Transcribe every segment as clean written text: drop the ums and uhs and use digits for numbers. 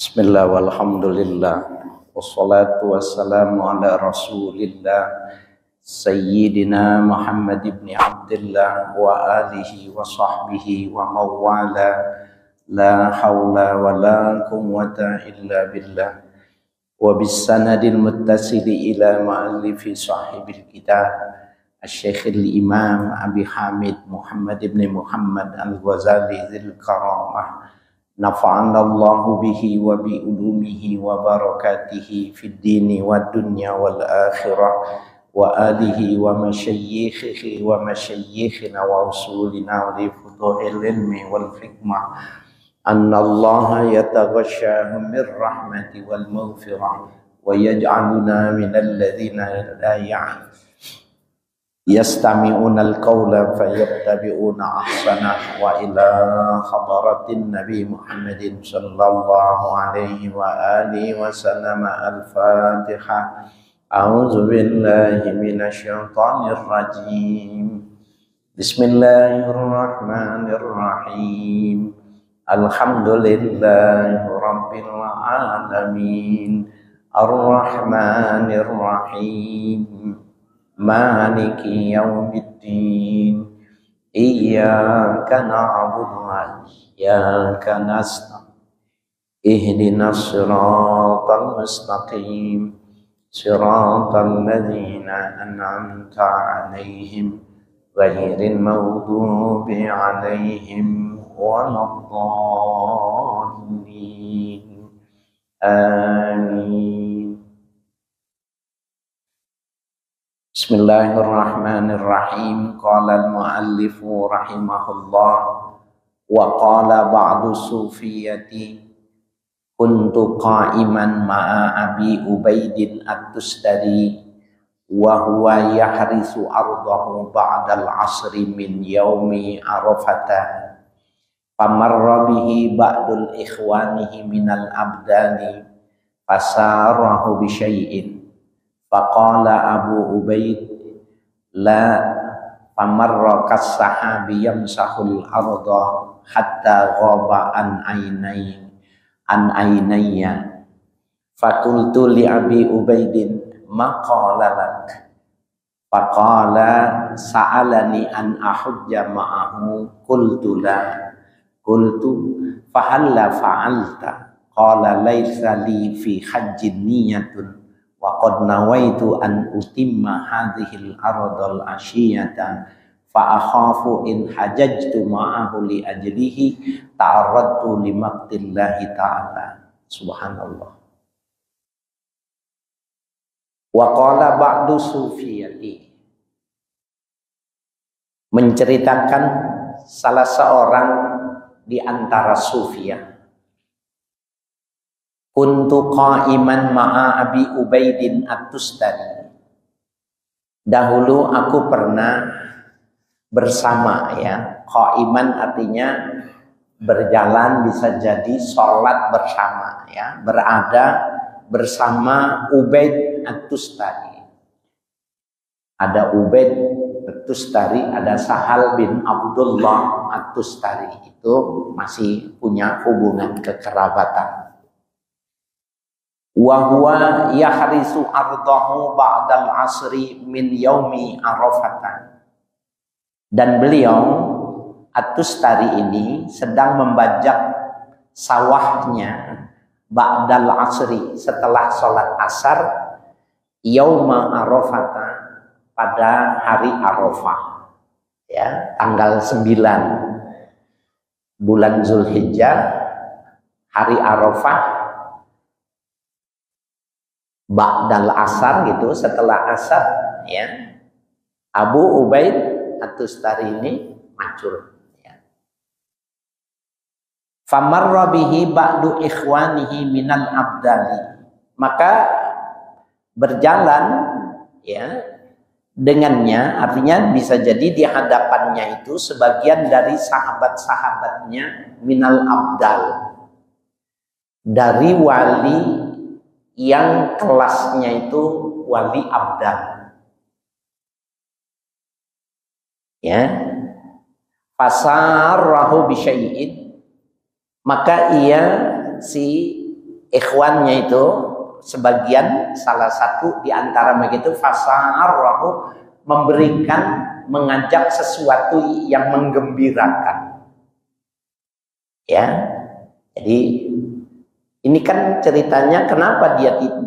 Bismillah walhamdulillah wassalatu wassalamu ala rasulillah Sayyidina Muhammad ibn Abdullah wa alihi wa sahbihi wa mawala la hawla wa la quwwata illa billah wa bisanadil muttasili ila ma'alifi sahibil kitab Al-Syekhil Imam Abi Hamid Muhammad ibn Muhammad Al-Ghazali Dzil Karamah nafa'anallahu bihi wa bi ulumihi wa barakatihi fid dini wad dunya wal akhirah wa alihi wa masyayikhihi wa masyayikhina wa usulina li fuduhil ilmi wal hikmah annallaha yataghashshahum bir rahmati wal maghfirah wa yaj'aluna minal ladzina la yastami'una al-qawla fayattabi'una ahsanah wa ila hadaratin Nabi Muhammadin sallallahu alaihi wa alihi wa sallam al-Fatihah. A'udzu billahi minasyaitonir rajim. Bismillahirrahmanirrahim. Alhamdulillahi rabbil alamin. Ar-Rahmanir Rahim. Maliki yaumiddin Iyyaka na'budu wa iyyaka nasta'in Ihdinas siratal mustaqim Siratal ladzina an'amta 'alaihim ghairil maghdubi 'alaihim waladdallin. Amin. Bismillahirrahmanirrahim. Qala al-muallifu rahimahullah wa qala ba'du sufiyati kuntu qa'iman ma'a Abi Ubaidin at-Tustari wa huwa yahrisu ardahu ba'dal asri min yaumi Arafata famarra bihi ba'dul ikhwanihi minal abdani fasarahu bi syai'in faqala Abu Ubaid la famarra kas-sahabi yamsahul arda hatta ghaba an ainayya fakultu li Abi Ubaidin ma qala lak faqala sa'alani an ahujja ma'ahu qultu la qultu fahalla fa'alta qala laisa li fi hajjin niyatun wa qad nawaitu an utimma hadhil ardal ashiyata fa akhafu in hajajtu ma'ahu li ajlihi ta'arradtu li maqtillahi ta'ala. Subhanallah. Wa qala ba'du sufiyati, menceritakan salah seorang di antara sufiyah, kuntu qa'iman ma'a Abi Ubaidin at-Tustari. Dahulu aku pernah bersama, ya. Qa'iman artinya berjalan, bisa jadi sholat bersama, ya. Berada bersama Ubaid at-Tustari. Ada Ubaid at-Tustari, ada Sahal bin Abdullah at-Tustari. Itu masih punya hubungan kekerabatan. Wa huwa yahrisu ardahu ba'dal asri min yaumi Arafah. Dan beliau At-Tustari ini sedang membajak sawahnya ba'dal asri, setelah sholat asar yauma Arafah, pada hari Arafah, ya, tanggal 9 bulan Zulhijjah, hari Arafah, ba'dal asar gitu, setelah asar, ya. Abu Ubaid at-Tustari ini macul, ya. Famarra bihi ba'du ikhwanihi minal abdali, maka berjalan, ya, dengannya, artinya bisa jadi di hadapannya itu sebagian dari sahabat-sahabatnya minal abdal, dari wali yang kelasnya itu wali abdal, ya. Fasarahu bisyai'in, maka ia si ikhwannya itu sebagian, salah satu di antara begitu, fasa'arrahu, mengajak sesuatu yang menggembirakan. Ya, jadi ini kan ceritanya kenapa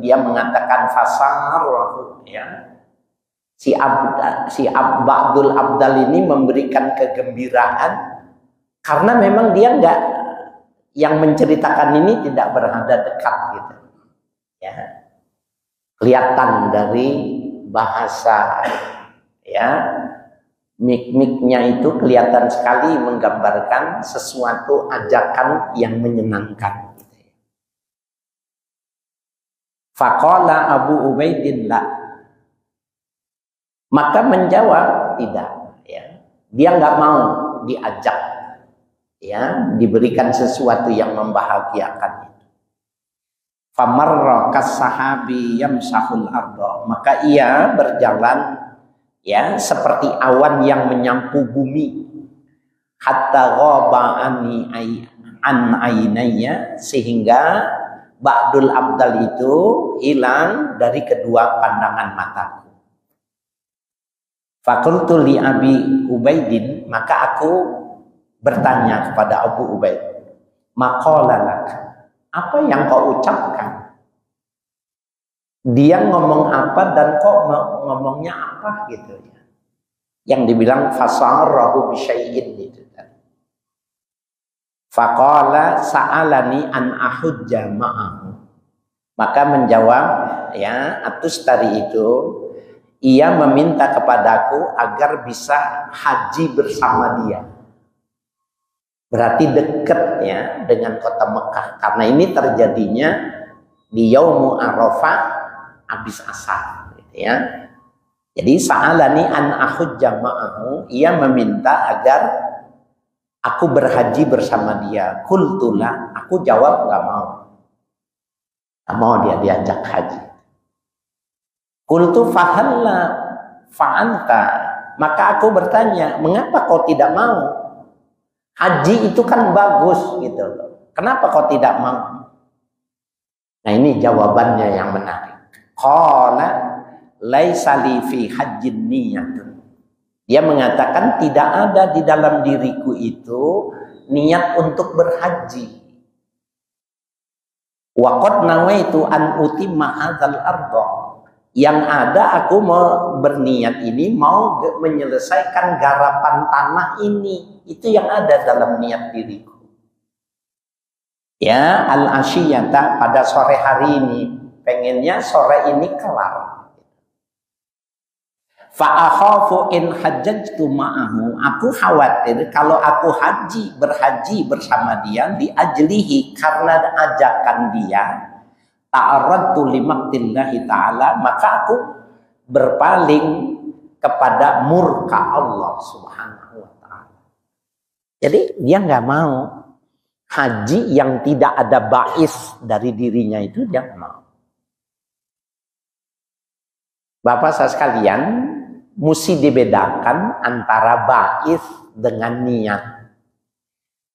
dia mengatakan fasa'arrahu, ya. Si Ba'dul Abdal ini memberikan kegembiraan karena memang dia enggak, yang menceritakan ini tidak berada dekat gitu. Ya. Kelihatan dari bahasa, ya, mik-miknya itu kelihatan sekali menggambarkan sesuatu ajakan yang menyenangkan. Faqala Abu Ubaidin la, maka menjawab tidak, ya, dia nggak mau diajak, ya, diberikan sesuatu yang membahagiakan. Famarra kas-sahabi yamsahul arda, maka ia berjalan, ya, seperti awan yang menyapu bumi, hatta ghaba an ainaya, sehingga Ba'dul Abdal itu hilang dari kedua pandangan mataku. Fakultu li Abi Ubaidin, maka aku bertanya kepada Abu Ubaid, maqalalak, apa yang kau ucapkan? Dia ngomong apa dan kok ngomongnya apa gitu ya? Yang dibilang fasarahu bisyai'in gitu kan. Faqala sa'alani an ahujja ma'ahu, maka menjawab, ya, At-Tustari itu, ia meminta kepadaku agar bisa haji bersama dia. Berarti dekat, ya, dengan kota Mekah, karena ini terjadinya di Yaumu Arafah habis asar gitu, ya. Jadi sa'alani an ahujja ma'ahu, ia meminta agar aku berhaji bersama dia. Qultulah, aku jawab nggak mau. Nggak mau dia diajak haji. Qultu fahalla fa'anta, maka aku bertanya, mengapa kau tidak mau? Haji itu kan bagus gitu loh. Kenapa kau tidak mau? Nah, ini jawabannya yang menarik. Qala laisa li fi hajjin niyatun. Dia mengatakan tidak ada di dalam diriku itu niat untuk berhaji. Wa qad nawaitu an utimma hadzal ardh. Yang ada aku mau berniat ini mau menyelesaikan garapan tanah ini. Itu yang ada dalam niat diriku. Ya, al-asyiyata, pada sore hari ini, pengennya sore ini kelar. Fa'akhafu in hajjajtu ma'ahu, aku khawatir kalau aku berhaji bersama dia, li ajlihi, karena ajakan dia, ta'arradtu limaktillahi ta'ala, maka aku berpaling kepada murka Allah subhanahu wa ta'ala. Jadi dia nggak mau haji yang tidak ada ba'is dari dirinya, itu dia nggak mau. Bapak saudara sekalian, mesti dibedakan antara ba'is dengan niat.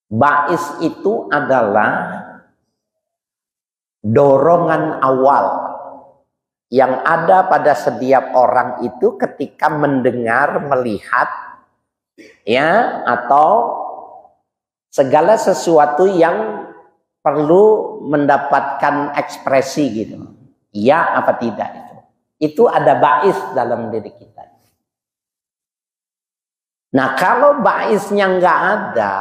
Ba'is itu adalah dorongan awal yang ada pada setiap orang itu ketika mendengar, melihat, ya, atau segala sesuatu yang perlu mendapatkan ekspresi gitu. Ya apa tidak itu. Itu ada ba'is dalam diri kita. Nah, kalau ba'isnya nggak ada,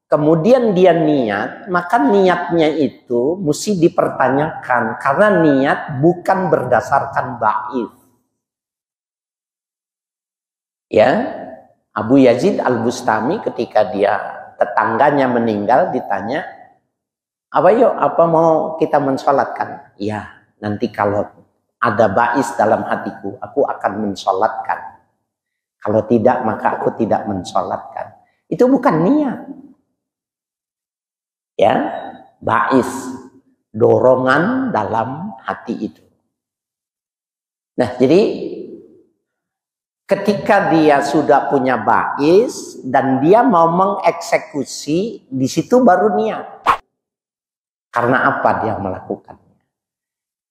kemudian dia niat, maka niatnya itu mesti dipertanyakan, karena niat bukan berdasarkan ba'is. Ya, Abu Yazid Al-Bustami ketika dia tetangganya meninggal ditanya, apa mau kita mensolatkan? Ya, nanti kalau ada ba'is dalam hatiku, aku akan mensolatkan. Kalau tidak, maka aku tidak mensolatkan. Itu bukan niat. Ya, ba'is, dorongan dalam hati itu. Nah, jadi ketika dia sudah punya ba'is dan dia mau mengeksekusi, di situ baru niat. Karena apa dia melakukannya?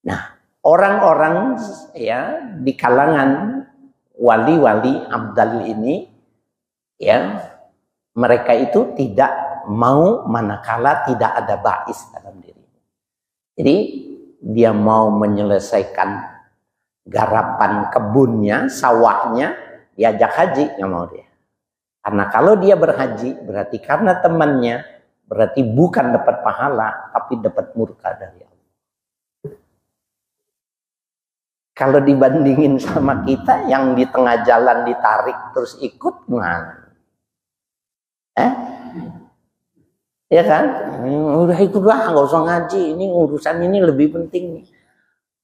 Nah, orang-orang ya di kalangan wali-wali abdal ini ya, mereka itu tidak mau manakala tidak ada bais dalam diri. Jadi dia mau menyelesaikan garapan kebunnya, sawahnya, diajak haji, nggak mau dia. Karena kalau dia berhaji berarti karena temannya, berarti bukan dapat pahala tapi dapat murka dari Allah. Kalau dibandingin sama kita yang di tengah jalan ditarik terus ikut, gimana? Ya kan? Udah ikut lah, nggak usah ngaji. Ini urusan ini lebih penting.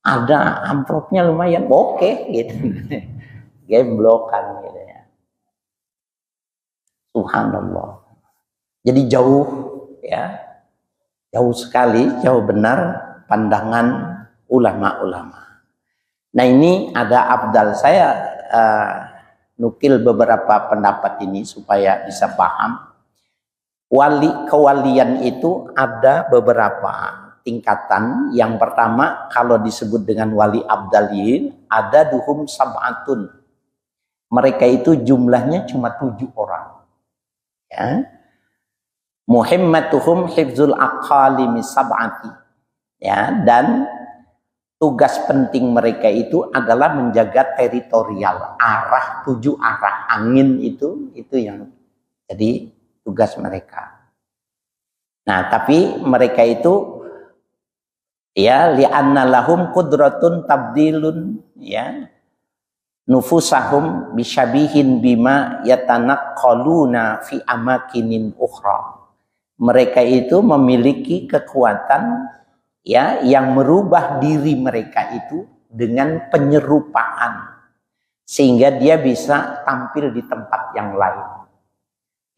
Ada amplopnya lumayan, oke gitu. Gemblokan gitu ya. Subhanallah. Jadi jauh ya, jauh sekali, jauh benar pandangan ulama-ulama. Nah ini ada abdal, saya nukil beberapa pendapat ini supaya bisa paham. Kewalian itu ada beberapa tingkatan. Yang pertama kalau disebut dengan wali abdalin, ada duhum sab'atun. Mereka itu jumlahnya cuma 7 orang. Ya. Muhimmatuhum hifzul aqalimi sab'ati. Ya, dan tugas penting mereka itu adalah menjaga teritorial, arah 7 arah angin itu yang jadi tugas mereka. Nah, tapi mereka itu ya li'anna lahum qudratun tabdilun ya nufusahum bisyabihin bima yatanaqqaluna fi amakinin ukhra. Mereka itu memiliki kekuatan ya yang merubah diri mereka itu dengan penyerupaan sehingga dia bisa tampil di tempat yang lain.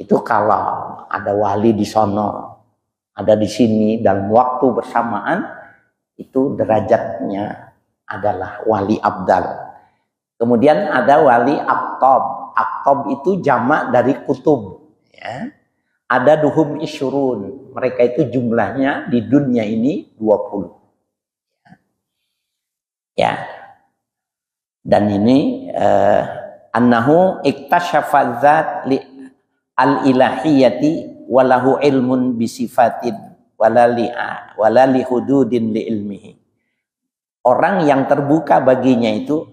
Itu kalau ada wali di sono, ada di sini dalam waktu bersamaan, itu derajatnya adalah wali abdal. Kemudian ada wali aktob. Aktob itu jamak dari kutub. Ya. Ada duhum isyurun. Mereka itu jumlahnya di dunia ini 20. Ya. Dan ini annahu iktasyafa dzat li al-ilahiyati walahu ilmun bisifatin wala li hududin li ilmihi. Orang yang terbuka baginya itu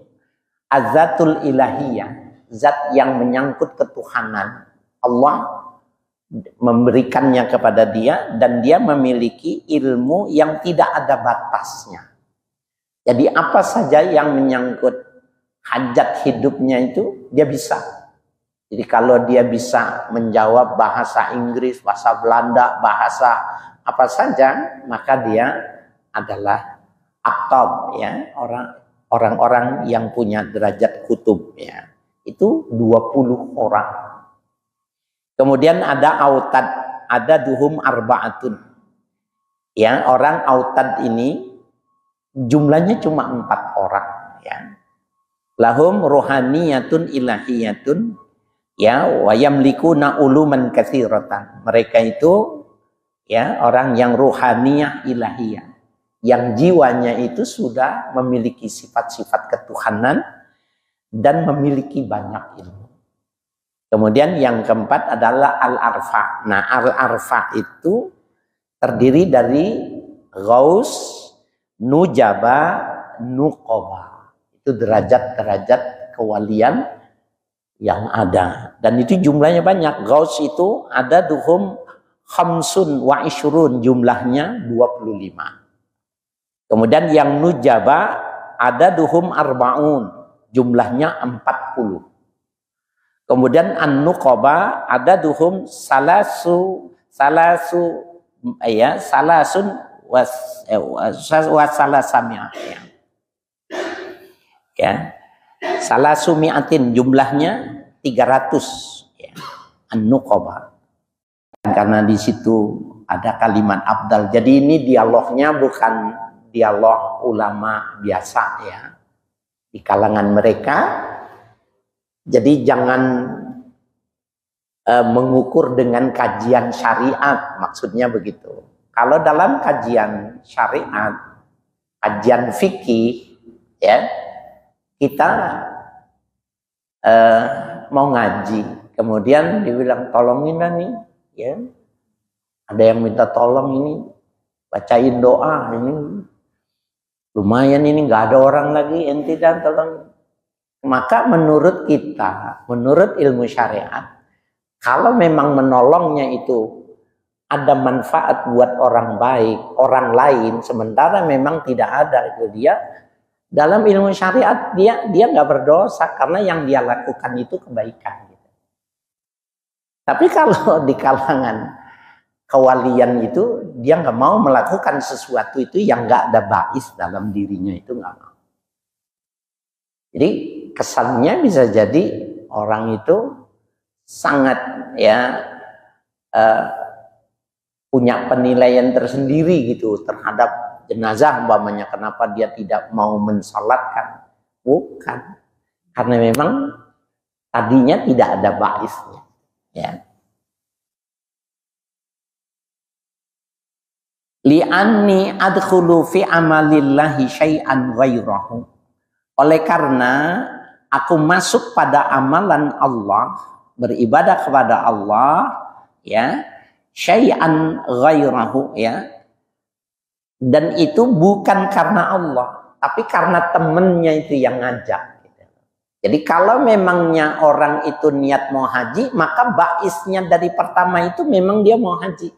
azatul ilahiyah, zat yang menyangkut ketuhanan. Allah memberikannya kepada dia dan dia memiliki ilmu yang tidak ada batasnya. Jadi apa saja yang menyangkut hajat hidupnya itu dia bisa. Jadi kalau dia bisa menjawab bahasa Inggris, bahasa Belanda, bahasa apa saja, maka dia adalah aktob ya, orang-orang yang punya derajat kutub ya. Itu 20 orang. Kemudian ada autad, ada duhum arba'atun. Ya, orang autad ini jumlahnya cuma 4 orang ya. Lahum rohaniyatun ilahiyatun ya wa yamlikuna uluman katsiratan. Mereka itu ya orang yang ruhaniyah ilahiyah, yang jiwanya itu sudah memiliki sifat-sifat ketuhanan dan memiliki banyak ilmu. Kemudian yang keempat adalah al-arfa. Nah, al-arfa itu terdiri dari ghaus, nujaba, nuqaba. Itu derajat-derajat kewalian yang ada. Dan itu jumlahnya banyak. Ghaus itu ada duhum khamsun wa ishrun, jumlahnya 25. Kemudian yang nujaba ada duhum arba'un, jumlahnya 40. Kemudian an-nuqaba ada duhum salasun wasalasamia ya. Salasumiatin jumlahnya 300 ya. An-nuqaba. Karena di situ ada kalimat abdal. Jadi ini dialognya bukan dialog ulama biasa ya. Di kalangan mereka. Jadi jangan mengukur dengan kajian syariat, maksudnya begitu. Kalau dalam kajian syariat, kajian fikih, ya, kita mau ngaji, kemudian dibilang tolongin nih, ya, ada yang minta tolong ini, bacain doa ini, lumayan ini nggak ada orang lagi, ente dan tolong. Maka menurut kita, menurut ilmu syariat, kalau memang menolongnya itu ada manfaat buat orang baik, orang lain, sementara memang tidak ada, itu dia dalam ilmu syariat dia nggak berdosa karena yang dia lakukan itu kebaikan. Gitu. Tapi kalau di kalangan kewalian itu dia nggak mau melakukan sesuatu itu yang nggak ada bais dalam dirinya, itu nggak mau. Jadi kesannya bisa jadi orang itu sangat punya penilaian tersendiri gitu terhadap jenazah umpamanya, kenapa dia tidak mau mensalatkan. Bukan, karena memang tadinya tidak ada baisnya, ya. Li'anni adkhulu fi amalillahi syai'an ghairahu. Oleh karena aku masuk pada amalan Allah, beribadah kepada Allah, ya, syai'an ghairahu, ya. Dan itu bukan karena Allah, tapi karena temennya itu yang ngajak. Jadi kalau memangnya orang itu niat mau haji, maka baisnya dari pertama itu memang dia mau haji.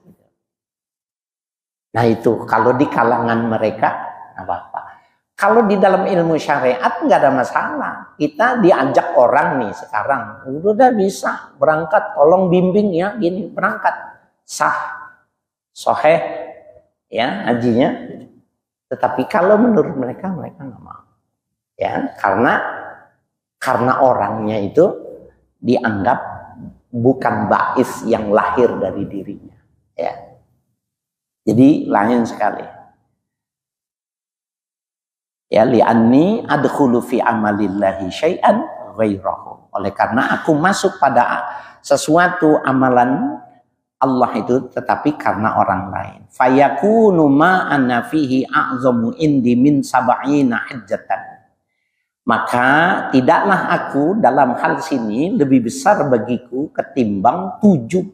Nah itu kalau di kalangan mereka apa-apa. Kalau di dalam ilmu syariat nggak ada masalah. Kita diajak orang nih sekarang, udah bisa berangkat, tolong bimbing ya, gini berangkat, sah, soheh, ya hajinya. Tetapi kalau menurut mereka nggak mau, ya karena orangnya itu dianggap bukan bais yang lahir dari dirinya, ya. Jadi lain sekali. Ya, li'anni adkhulu fi amalillahi syai'an ghairahu. Oleh karena aku masuk pada sesuatu amalan Allah itu tetapi karena orang lain. Fayakunu ma anna fihi a'zamu indi min sab'ina hajjatan. Maka tidaklah aku dalam hal sini lebih besar bagiku ketimbang 70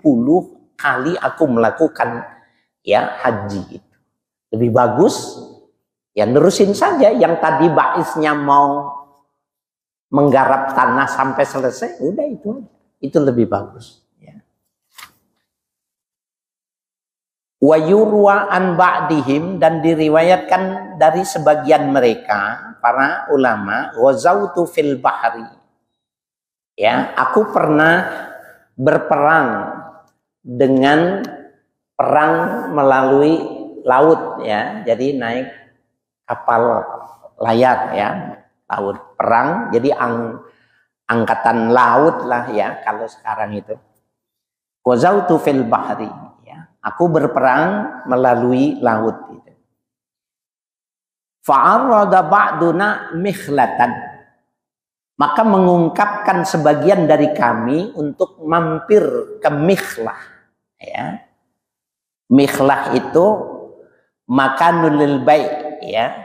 kali aku melakukan ya haji itu. Lebih bagus ya nerusin saja yang tadi baisnya mau menggarap tanah sampai selesai, udah itu lebih bagus. Ya. Wa yurwa an ba'dihim, dan diriwayatkan dari sebagian mereka para ulama, ghazautu fil bahri. Ya, aku pernah berperang dengan perang melalui laut, ya. Jadi naik kapal layar, ya, laut perang, jadi angkatan laut lah ya kalau sekarang itu. Ghazautu fil bahri, ya. Aku berperang melalui laut itu. Fa'arada ba'duna mikhlatan. Maka mengungkapkan sebagian dari kami untuk mampir ke Mikhlah, ya. Mikhlah itu makanul lil bai', ya,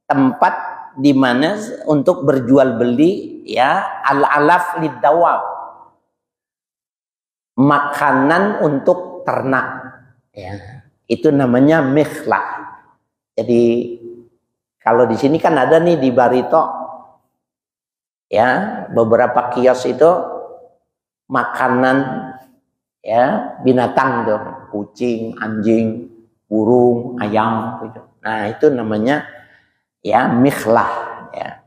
tempat di mana untuk berjual beli, ya, al-alaf lidawab, makanan untuk ternak, ya, itu namanya Mikhlah. Jadi kalau di sini kan ada nih di Barito, ya, beberapa kios itu makanan, ya, binatang tuh, kucing, anjing, burung, ayam gitu. Nah, itu namanya ya Mikhlah, ya.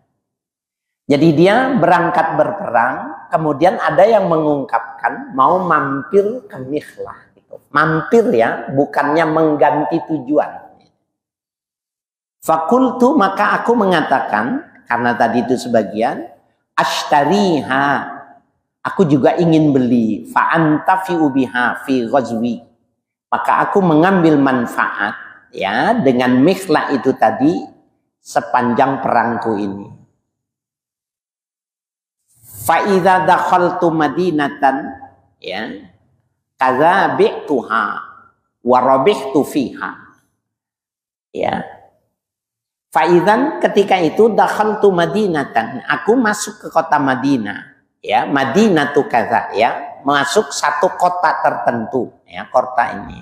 Jadi dia berangkat berperang, kemudian ada yang mengungkapkan mau mampir ke Mikhlah gitu. Mampir, ya, bukannya mengganti tujuan. Fakultu, maka aku mengatakan, karena tadi itu sebagian, ashtariha, aku juga ingin beli, fa'antafi'u biha fi ghazwi, maka aku mengambil manfaat, ya, dengan Mikhlah itu tadi sepanjang perangku ini. Fa idza dakhaltu madinatan, ya, kadza bi'tuha wa rabihtu fiha. Ya. Faidzan ketika itu dakhaltu Madinatan, aku masuk ke kota Madinah, ya, Madinatu kaza, ya, masuk satu kota tertentu, ya, kota ini.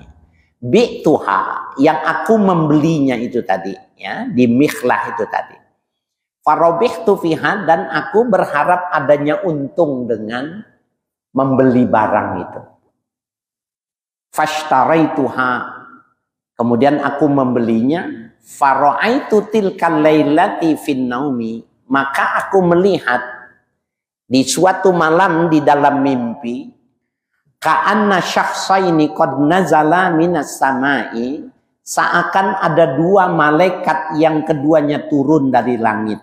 Bi'tuha, yang aku membelinya itu tadi, ya, di Mikhlah itu tadi. Farabihtu fiha, dan aku berharap adanya untung dengan membeli barang itu. Fashtaraituha, kemudian aku membelinya. Fara'aitu tilkal lailati fin naumi, maka aku melihat di suatu malam di dalam mimpi, ka'anna syakhsaini qad nazala minas samai, seakan ada dua malaikat yang keduanya turun dari langit.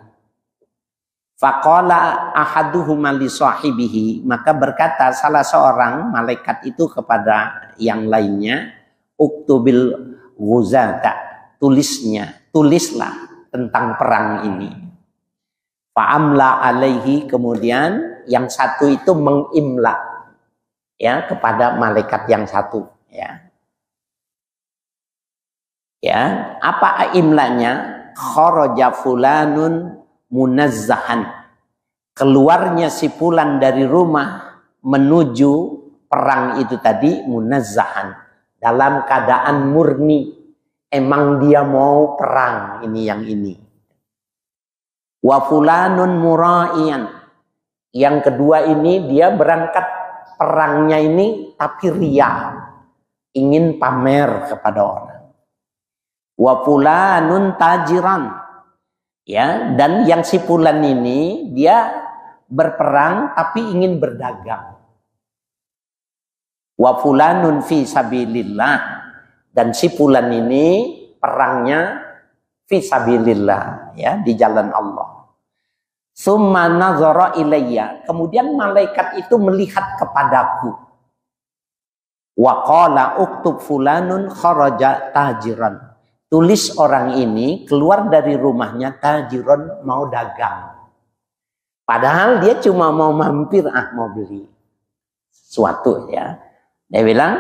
Faqala ahaduhuma li sahibihi, maka berkata salah seorang malaikat itu kepada yang lainnya, uktubil ghuzata, tulislah tentang perang ini. Fa'amla alaihi, kemudian yang satu itu mengimla, ya, kepada malaikat yang satu, ya. Ya, apa imlanya? Kharaja fulanun munazzahan, keluarnya si fulan dari rumah menuju perang itu tadi, munazzahan, dalam keadaan murni. Emang dia mau perang ini yang ini. Wa fulanun mura'iyan, yang kedua ini dia berangkat perangnya ini tapi ria, ingin pamer kepada orang. Wa fulanun tajiran, ya, dan yang si fulan ini dia berperang tapi ingin berdagang. Wa fulanun fi sabilillah, dan si fulan ini perangnya fi sabilillah, ya, di jalan Allah. Summa nazara ilayya, kemudian malaikat itu melihat kepadaku. Wa qala uktub fulanun kharaja tajiran, tulis orang ini keluar dari rumahnya tajiran, mau dagang. Padahal dia cuma mau mampir, mau beli sesuatu, ya. Dia bilang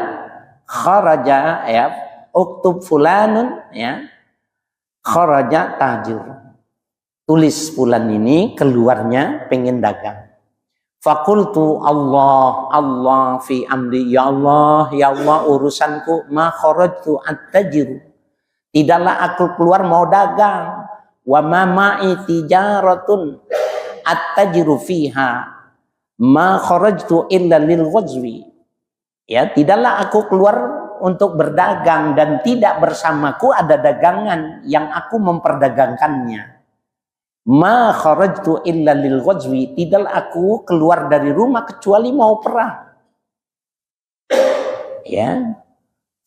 kharaja, ya, uktub fulanun, ya, kharaja tajir, tulis fulan ini keluarnya pengen dagang. Fakultu Allah fi amri, ya Allah urusanku, ma kharajtu at-tajiru, tidaklah aku keluar mau dagang. Wa ma ma'i tijaratun at-tajiru fiha, ma kharajtu illa lil ghazwi, ya, tidaklah aku keluar untuk berdagang dan tidak bersamaku ada dagangan yang aku memperdagangkannya. Ma kharajtu illa lil ghazwi, tidaklah aku keluar dari rumah kecuali mau perang. Ya.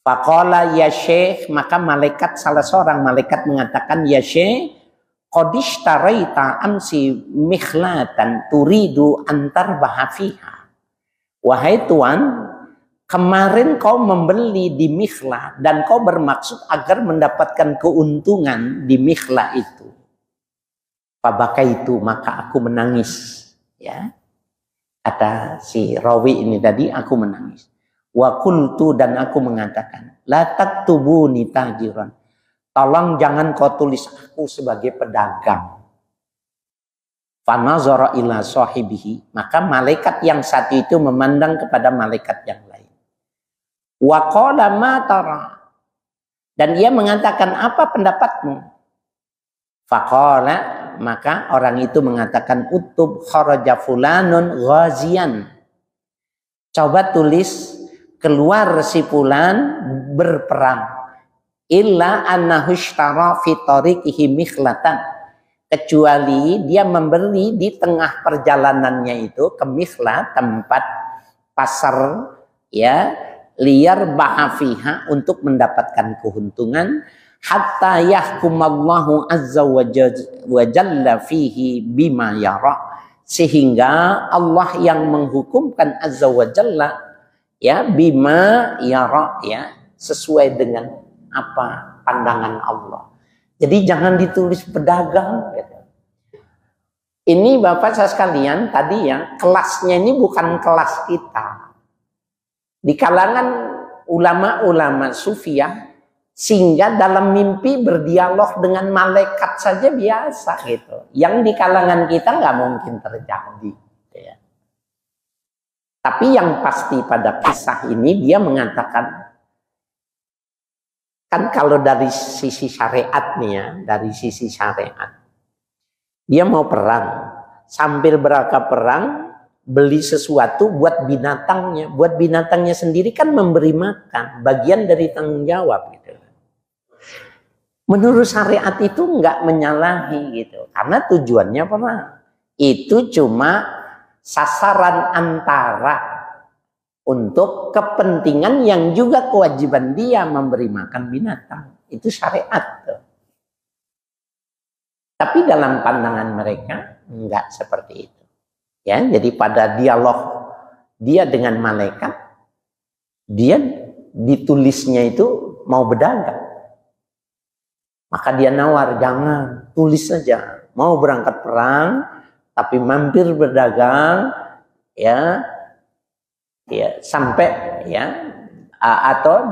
Faqala ya syekh, maka malaikat, salah seorang malaikat mengatakan, ya syekh, qad ishtaraita amsi mikhlatan turidu antar bahafiha. Wahai tuan, kemarin kau membeli di Mikhlah dan kau bermaksud agar mendapatkan keuntungan di Mikhlah itu. Fabaka itu, maka aku menangis, ya. Kata si rawi ini tadi, aku menangis. Wa qultu, dan aku mengatakan, la taktubuni tajiran, tolong jangan kau tulis aku sebagai pedagang. Fanazara ila sahibihi, maka malaikat yang satu itu memandang kepada malaikat yang lain. Wa qala ma tara, dan ia mengatakan, apa pendapatmu? Faqala, maka orang itu mengatakan, utub kharaja fulanun ghazian, coba tulis keluar si fulan berperang. Illa annahu ishtara fi tariqihi mikhlatan, kecuali dia membeli di tengah perjalanannya itu ke Mikhlah, tempat pasar, ya, liar bahafiha, untuk mendapatkan keuntungan, hatta yahkumallahu azza wa jalla fihi bima yara, sehingga Allah yang menghukumkan azza wa jalla, ya, bima yara, ya, sesuai dengan apa pandangan Allah. Jadi jangan ditulis pedagang, gitu. Ini Bapak saya sekalian tadi, ya, kelasnya ini bukan kelas kita. Di kalangan ulama-ulama sufiah sehingga dalam mimpi berdialog dengan malaikat saja biasa gitu. Yang di kalangan kita nggak mungkin terjadi. Ya. Tapi yang pasti pada kisah ini dia mengatakan, kan kalau dari sisi syariat nih ya, dari sisi syariat, dia mau perang, sambil berangkat perang beli sesuatu buat binatangnya sendiri kan memberi makan, bagian dari tanggung jawab gitu. Menurut syariat itu nggak menyalahi gitu, karena tujuannya perang. Itu cuma sasaran antara untuk kepentingan yang juga kewajiban dia memberi makan binatang. Itu syariat tuh. Tapi dalam pandangan mereka enggak seperti itu. Ya, jadi pada dialog dia dengan malaikat, dia ditulisnya itu mau berdagang. Maka dia nawar, jangan, tulis saja. Mau berangkat perang, tapi mampir berdagang, ya sampai ya atau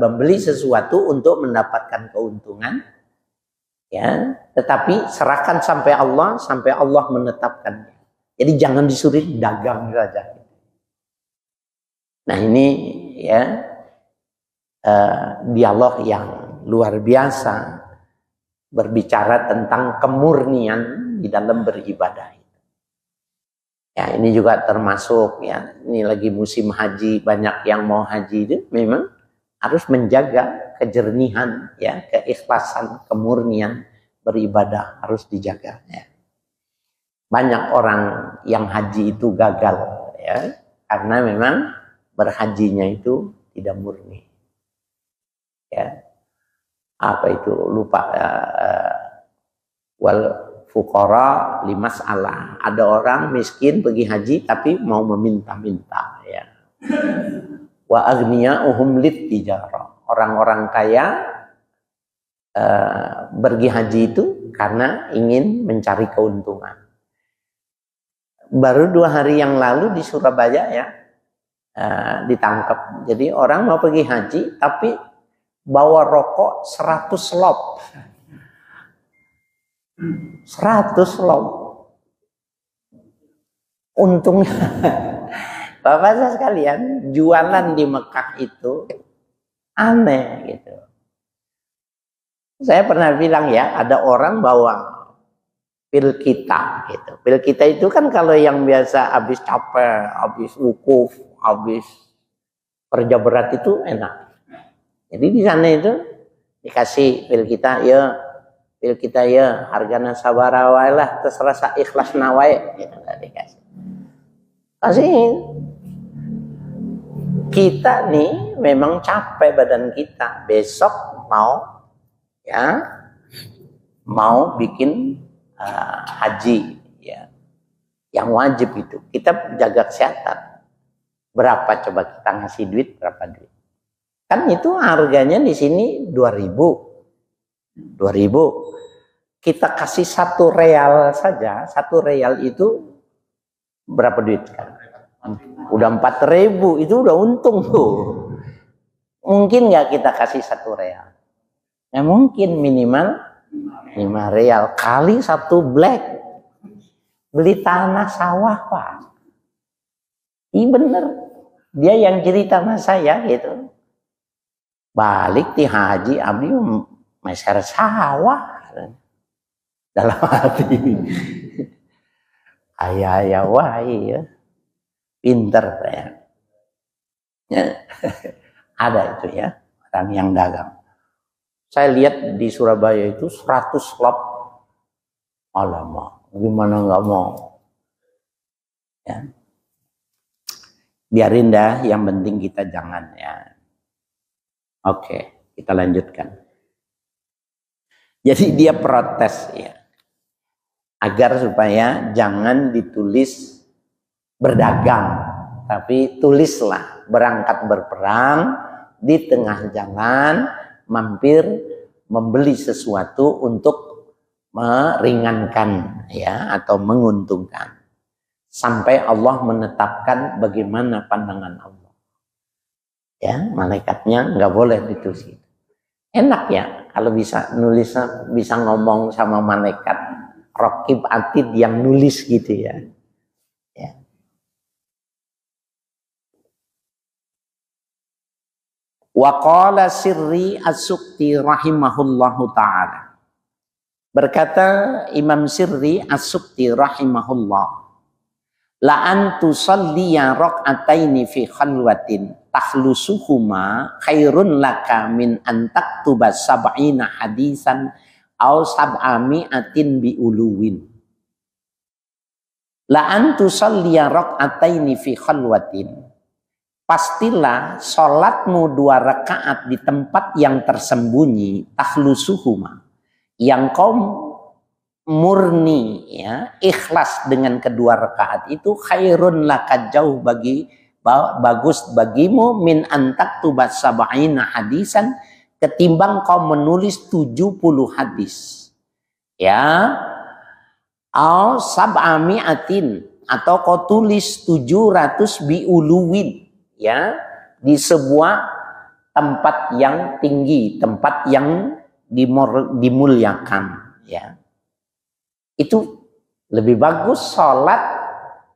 membeli sesuatu untuk mendapatkan keuntungan, ya. Tetapi serahkan sampai Allah menetapkannya. Jadi jangan disuruh dagang saja. Nah ini ya dialog yang luar biasa berbicara tentang kemurnian di dalam beribadah. Ya ini juga termasuk ya, ini lagi musim haji, banyak yang mau haji itu memang harus menjaga kejernihan ya, keikhlasan, kemurnian beribadah harus dijaga ya. Banyak orang yang haji itu gagal ya, karena memang berhajinya itu tidak murni. Ya. Apa itu lupa wal fuqara limas'alah. Ada orang miskin pergi haji tapi mau meminta-minta ya. Wa aghniya'uhum lit-tijarah. Orang-orang kaya pergi haji itu karena ingin mencari keuntungan. Baru 2 hari yang lalu di Surabaya ya ditangkap. Jadi orang mau pergi haji tapi bawa rokok 100 lop. 100 lop. Untungnya Bapak sekalian, jualan di Mekah itu aneh gitu. Saya pernah bilang ya, ada orang bawa pil kita gitu. Pil kita itu kan kalau yang biasa habis capek, habis wukuf, habis kerja berat itu enak. Jadi di sana itu dikasih pil kita ya hargana sabara wae lah, terserah sa ikhlas nawae gitu, dikasih. Kasih kita nih memang capek badan kita, besok mau bikin haji ya, yang wajib itu kita jaga kesehatan. Berapa coba kita ngasih duit, berapa duit? Kan itu harganya di sini 2.000. Kita kasih 1 real saja, 1 real itu berapa duit kan? Udah 4.000, itu udah untung tuh. Mungkin nggak kita kasih 1 real? Ya mungkin minimal 5 real kali 1 black. Beli tanah sawah Pak. Iya bener. Dia yang cerita sama saya gitu. Balik di haji abdi meser sawah dalam hati. Ayah wah iya pinter ya. Ada itu ya orang yang dagang. Saya lihat di Surabaya itu 100 lop. Alamak, gimana nggak mau? Ya. Biarin dah, yang penting kita jangan ya. Oke, kita lanjutkan. Jadi dia protes ya, agar supaya jangan ditulis berdagang, tapi tulislah berangkat berperang, di tengah jalan mampir membeli sesuatu untuk meringankan ya atau menguntungkan, sampai Allah menetapkan bagaimana pandangan Allah. Ya, malaikatnya nggak boleh ditulis. Enak ya kalau bisa nulis, bisa ngomong sama malaikat Raqib Atid yang nulis gitu ya. Ya. Wa qala Sirri As-Sukti rahimahullahu taala. Berkata Imam Sirri As-Sukti rahimahullah, la an tusalliya raq'ataini fi khalwatin takhlusuhuma khairun laka min an taktuba sab'ina hadisan aw sab'ami'atin bi uluwin. La an tusalliya raq'ataini fi khalwatin, pastilah salatmu 2 rakaat di tempat yang tersembunyi, takhlusuhuma, yang kau murni ya, ikhlas dengan kedua rakaat itu, khairun laka, jauh bagus bagimu, min antak tubas sab'ina hadisan, ketimbang kau menulis 70 hadis ya, au sab'ami'atin, atau kau tulis 700 biuluwin ya, di sebuah tempat yang tinggi, tempat yang dimuliakan ya. Itu lebih bagus sholat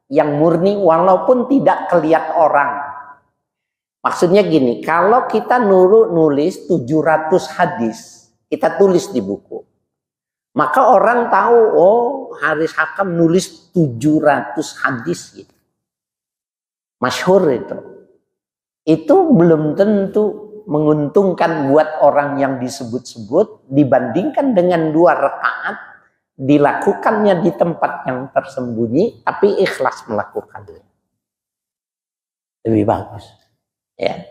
yang murni walaupun tidak kelihatan orang. Maksudnya gini, kalau kita nulis 700 hadis, kita tulis di buku, maka orang tahu, oh Haris Hakam nulis 700 hadis gitu. Masyhur itu. Itu belum tentu menguntungkan buat orang yang disebut-sebut dibandingkan dengan 2 rakaat dilakukannya di tempat yang tersembunyi tapi ikhlas melakukannya. Lebih bagus ya.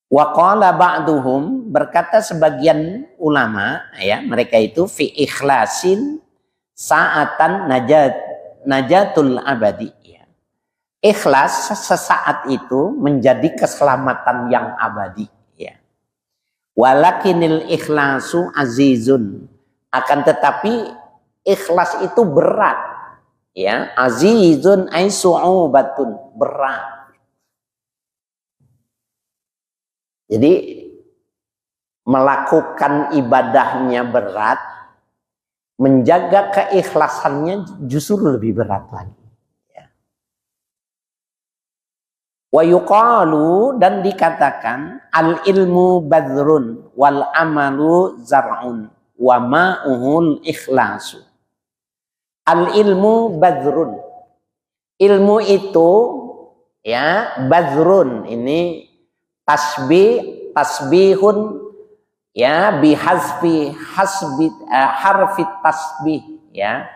Wa qala ba'duhum, berkata sebagian ulama ya, mereka itu fi ikhlasin sa'atan najatul abadi ya. Ikhlas sesaat itu menjadi keselamatan yang abadi. Walakinil ikhlasu azizun, akan tetapi ikhlas itu berat ya, azizun ay su'ubatun, berat. Jadi melakukan ibadahnya berat, menjaga keikhlasannya justru lebih berat lagi. Wa yuqalu, dan dikatakan, al ilmu badrun wal amalu zar'un wa ma'uhul ikhlasu. Al ilmu badrun, ilmu itu ya, badrun ini tasbihun ya, bihazfi harfi tasbih ya.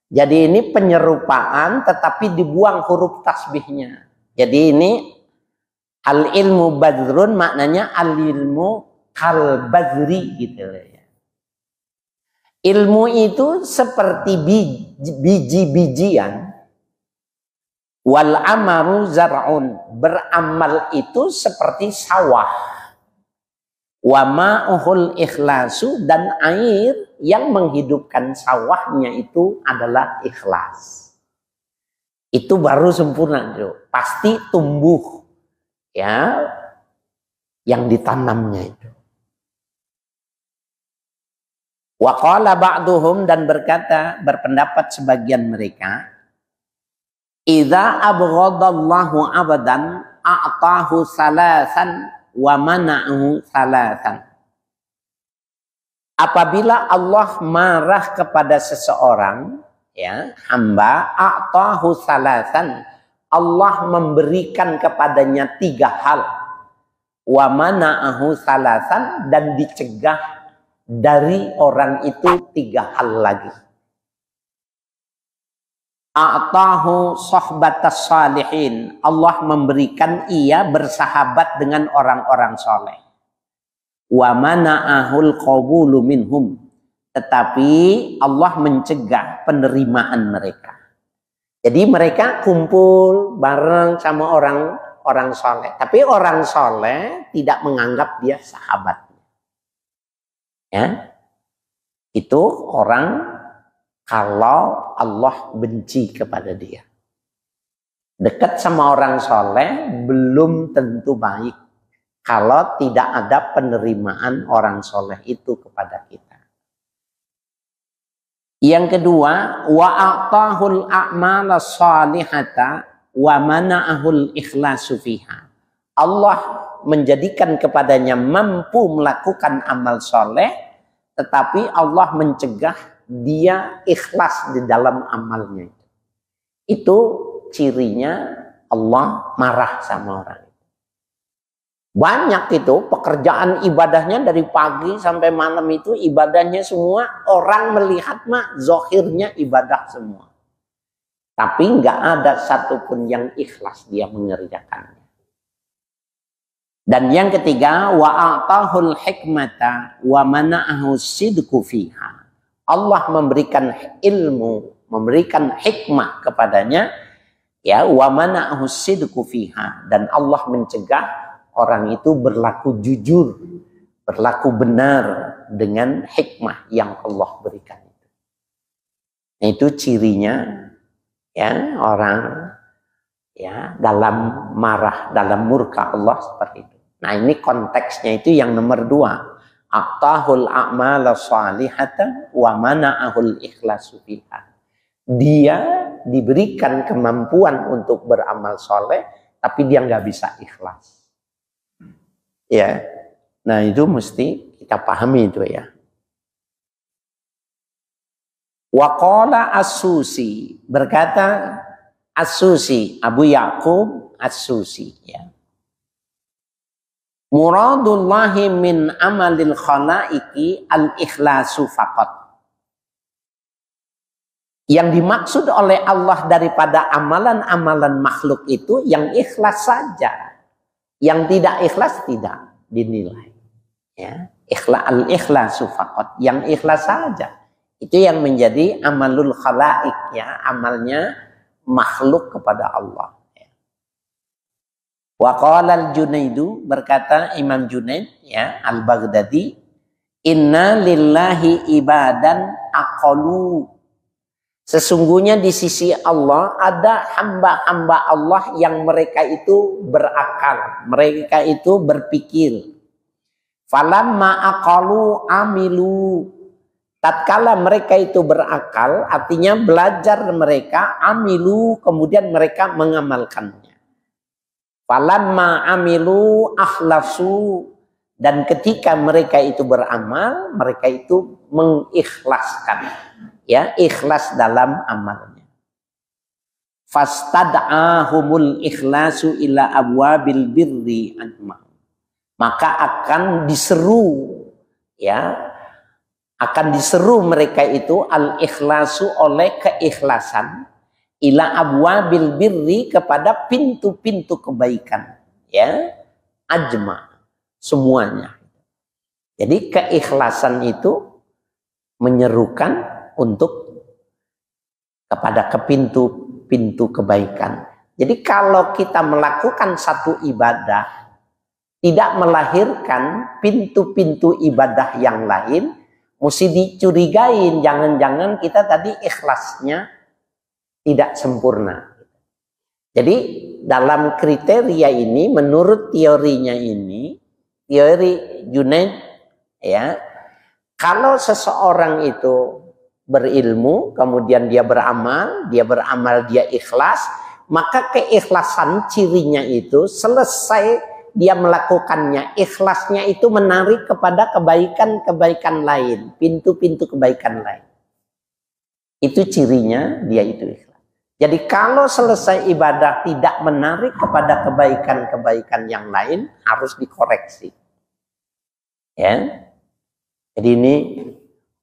Jadi ini penyerupaan tetapi dibuang huruf tasbihnya. Jadi ini al ilmu badrun maknanya al ilmu kal badri gitu ya. Ilmu itu seperti biji-bijian. Wal amaru zar'un, beramal itu seperti sawah. Wa ma'uhul ikhlasu, dan air yang menghidupkan sawahnya itu adalah ikhlas. Itu baru sempurna, bro. Pasti tumbuh ya yang ditanamnya itu. Wa qala ba'duhum, dan berpendapat sebagian mereka, idza abghadallahu abadan a'tahu salasan wa mana'ahu salasan. Apabila Allah marah kepada seseorang ya, hamba, a'tahu salasan, Allah memberikan kepadanya 3 hal, wa mana'ahu salasan, dan dicegah dari orang itu 3 hal lagi. A'tahu sohbatas salihin, Allah memberikan ia bersahabat dengan orang-orang soleh. Wa mana'ahul qabulu minhum, tetapi Allah mencegah penerimaan mereka. Jadi mereka kumpul bareng sama orang soleh, tapi orang soleh tidak menganggap dia sahabatnya. Ya, itu orang kalau Allah benci kepada dia. Dekat sama orang soleh belum tentu baik kalau tidak ada penerimaan orang soleh itu kepada kita. Yang kedua, wa a'tahul a'mala salihata wa mana'ahul ikhlasu fiha. Allah menjadikan kepadanya mampu melakukan amal soleh, tetapi Allah mencegah dia ikhlas di dalam amalnya. Itu cirinya Allah marah sama orang. Banyak itu pekerjaan ibadahnya dari pagi sampai malam itu ibadahnya semua orang melihat mah zohirnya ibadah semua. Tapi nggak ada satupun yang ikhlas dia mengerjakannya. Dan yang ketiga, wa a'tahul hikmata wa mana'ahu sidqu fiha. Allah memberikan ilmu, memberikan hikmah kepadanya, ya, wa mana'ahu sidqu fiha, dan Allah mencegah orang itu berlaku jujur, berlaku benar dengan hikmah yang Allah berikan. Itu cirinya, ya, orang ya dalam marah, dalam murka Allah seperti itu. Nah, ini konteksnya itu yang nomor 2. A'tahul a'mala salihata wa mana'ahul ikhlasu fiha. Dia diberikan kemampuan untuk beramal soleh, tapi dia nggak bisa ikhlas. Ya, nah itu mesti kita pahami itu ya. Waqala As-Susi, berkata As-Susi, Abu Ya'qub As-Susi, ya. Muradullahi min amalil khalaiki al-ikhlasu faqat. Yang dimaksud oleh Allah daripada amalan-amalan makhluk itu yang ikhlas saja. Yang tidak ikhlas tidak dinilai. Ya, al-ikhlasu faqat, yang ikhlas saja. Itu yang menjadi amalul khalaik, ya, amalnya makhluk kepada Allah. Wa qala al-Junaidu, berkata Imam Junaid, ya, Al-Baghdadi, inna lillahi ibadan aqalu. Sesungguhnya di sisi Allah ada hamba-hamba Allah yang mereka itu berakal, mereka itu berpikir. Falamma aqalu amilu. Tatkala mereka itu berakal, artinya belajar mereka, amilu, kemudian mereka mengamalkannya. Falamma amilu akhlasu, dan ketika mereka itu beramal, mereka itu mengikhlaskan, ya, ikhlas dalam amalnya. Fastad'ahumul ikhlasu ila abwabil birri ajma. Maka akan diseru, ya, akan diseru mereka itu al-ikhlasu oleh keikhlasan ila abwabil birri, kepada pintu-pintu kebaikan, ya, ajma, semuanya. Jadi keikhlasan itu menyerukan untuk kepada ke pintu-pintu kebaikan. Jadi kalau kita melakukan satu ibadah tidak melahirkan pintu-pintu ibadah yang lain, mesti dicurigain, jangan-jangan kita tadi ikhlasnya tidak sempurna. Jadi dalam kriteria ini, menurut teorinya ini, teori Junaid, ya, kalau seseorang itu berilmu, kemudian dia beramal, dia ikhlas, maka keikhlasan cirinya itu selesai dia melakukannya, ikhlasnya itu menarik kepada kebaikan-kebaikan lain, pintu-pintu kebaikan lain. Itu cirinya dia itu ikhlas. Jadi kalau selesai ibadah tidak menarik kepada kebaikan-kebaikan yang lain, harus dikoreksi. Ya. Jadi ini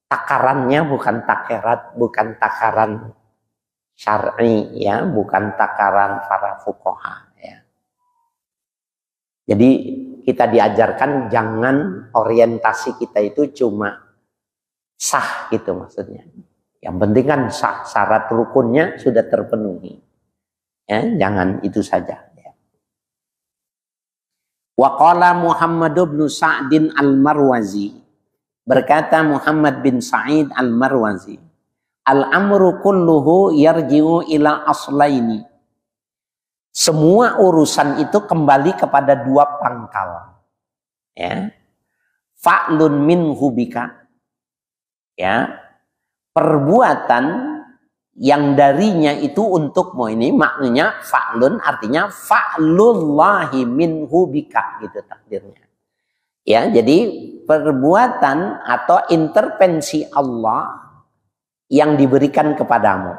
takarannya bukan takerat, bukan takaran syar'i, ya, bukan takaran para fuqaha, ya. Jadi kita diajarkan jangan orientasi kita itu cuma sah gitu maksudnya. Yang penting kan sah, syarat rukunnya sudah terpenuhi. Ya, jangan itu saja. Ya. Wa qala Muhammad bin Sa'din al-Marwazi, berkata Muhammad bin Sa'id al-Marwazi, al-amru kulluhu yarji'u ila aslaini. Semua urusan itu kembali kepada dua pangkal. Ya. Fa'lun minhu bika. Ya. Perbuatan yang darinya itu untukmu. Ini maknanya fa'lun artinya fa'lullahi minhu bika gitu takdirnya. Ya, jadi perbuatan atau intervensi Allah yang diberikan kepadamu.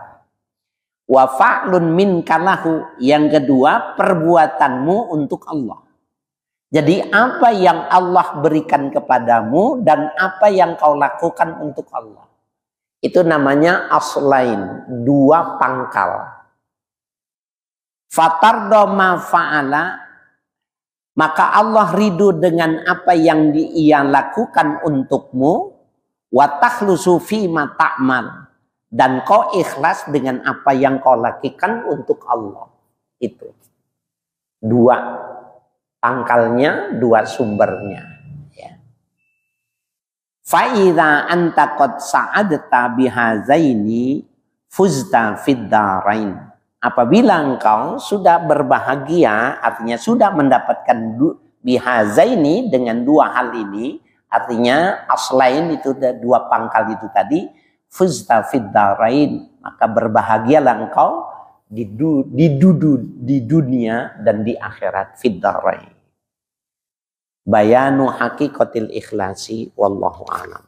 Wa fa'lun minka lahu, yang kedua perbuatanmu untuk Allah. Jadi apa yang Allah berikan kepadamu dan apa yang kau lakukan untuk Allah. Itu namanya aslain, dua pangkal. Fatardo ma fa'ala, maka Allah ridho dengan apa yang Ia lakukan untukmu. Wa takhlusu fi ma ta'mal, dan kau ikhlas dengan apa yang kau lakukan untuk Allah. Itu dua pangkalnya, dua sumbernya. Ya. Fa'idha anta qad sa'adta bihazaini fuzta fid darain. Apabila engkau sudah berbahagia, artinya sudah mendapatkan bihazaini dengan dua hal ini, artinya aslain itu dua pangkal itu tadi, fuzta fid darain, maka berbahagialah engkau di dunia dan di akhirat, fid darain. Bayanu haqiqatil ikhlasi wallahu a'lam.